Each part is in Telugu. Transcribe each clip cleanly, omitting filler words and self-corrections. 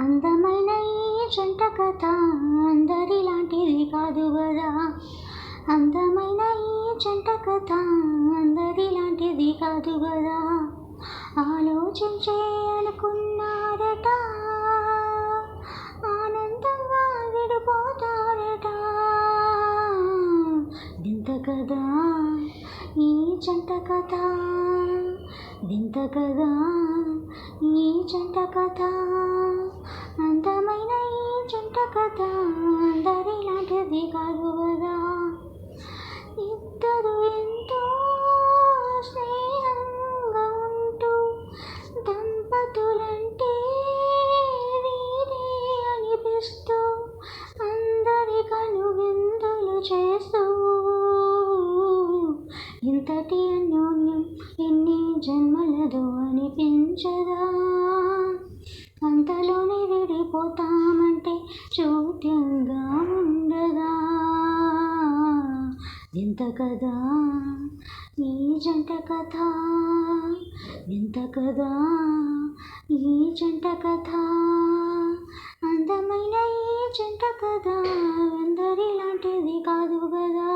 అందమైన ఈ జంట కథ అందరిలాంటిది కాదు గదా. అందమైన ఈ జంట కథ అందరిలాంటిది కాదు గదా. ఆలోచించే అనుకున్నారట, ఆనందంగా విడిపోతారట. వింత కదా ఈ జంట కథ, వింత కదా ఈ జంట కథ. అందమైన ఈ జంట కథ అందరిలాంటిది కాదు కదా. ఇద్దరు ఎంతో స్నేహంగా ఉంటూ దంపతులంటే వీరే అనిపిస్తూ అందరి కనువిందులు చేస్తూ ఇంతటి అన్యోన్యం ఎన్ని జన్మలదో అనిపించదా. అంతలోనే విడిపోతామంటే చోద్యంగా ఉండదా. వింత కదా ఈ జంట కథ, వింత కదా ఈ జంట కథ. అందమైన ఈ జంట కథ అందరిలాంటిది కాదు కదా.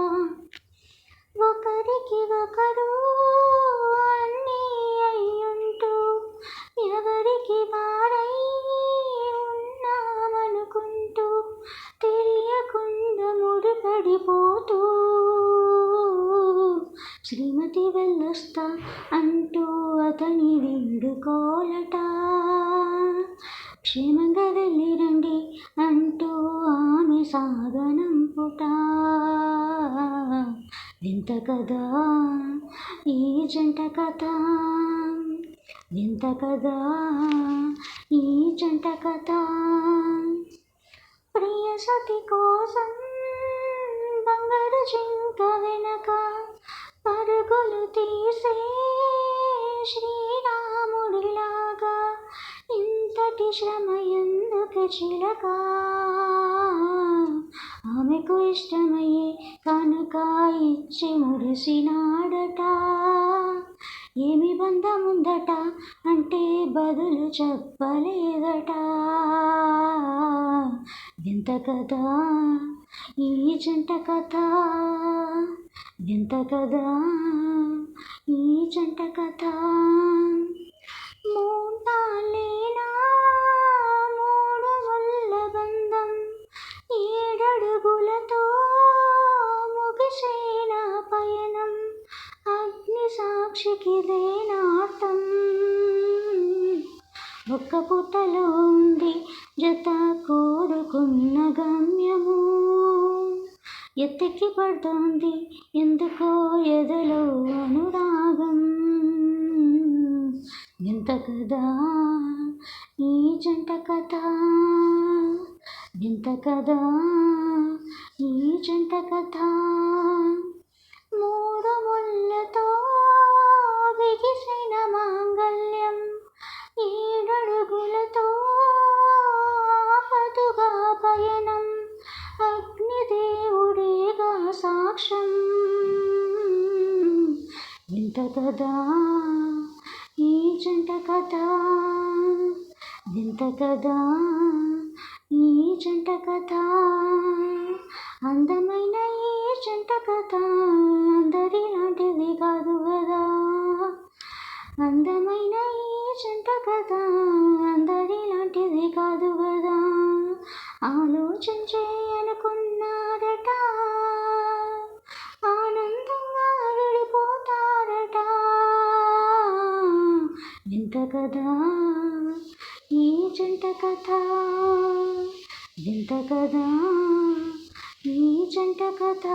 ఒకరికి ఒకరు అన్నీ అయ్యుంటూ ఎవరికి వారై ఉన్నామనుకుంటూ తెలియకుండా ముడిపడిపోతూ శ్రీమతి వెళ్ళొస్తా అంటూ అతని వేడుకోలట. క్షేమంగా వెళ్ళి రండి అంటూ ఆమె సాగనంపుట. వింత కదా ఈ జంట కథ, వింత కదా ఈ జంట కథ. ప్రియ సతి కోసం బంగారు జింక వెనక పరుగులు తీసే శ్రీరాముడిలాగా ఇంతటి శ్రమ ఎందుకు చిలక. ఆమెకు ఇష్టమయ్యే కనుక ఇచ్చి మురిసినాడట. ఏమి బంధముందట అంటే బదులు చెప్పలేదట. వింత కదా ఈ జంట కథ, వింత కదా ఈ జంట కథ. మూడాలేనా మూడు ముళ్ళ బంధం, 7 అడుగులతో ముగిసేన పయనం. అగ్ని సాక్షికిదేనార్థం, ఒక్క పుటలో ఉంది జత కోరుకున్న గమ్యము. ఎత్తికి పడుతోంది ఎందుకో ఎదలో అనురాగం. వింత కదా ఈ జంట కథ, వింత కదా ఈ జంట కథ. 3 ముళ్ళతో బిగిసిన మాంగల్యం, 7 అడుగులతో ఆపదుగా పయనం. అగ్నిదేవుడేగా సాక్ష్యం. వింత కదా ఈ జంట కథ, వింత కదా ఈ జంట కథ. అందమైన ఈ జంట కథ అందరిలాంటిది కాదు కదా. అందమైన ఈ జంట కథ అందరిలాంటిది కాదు కదా. ఆలోచించే అనుకున్నారట, ఆనందంగా విడిపోతారట. వింత కదా ఈ జంట కథ, వింత కదా ఈ జంట కథ.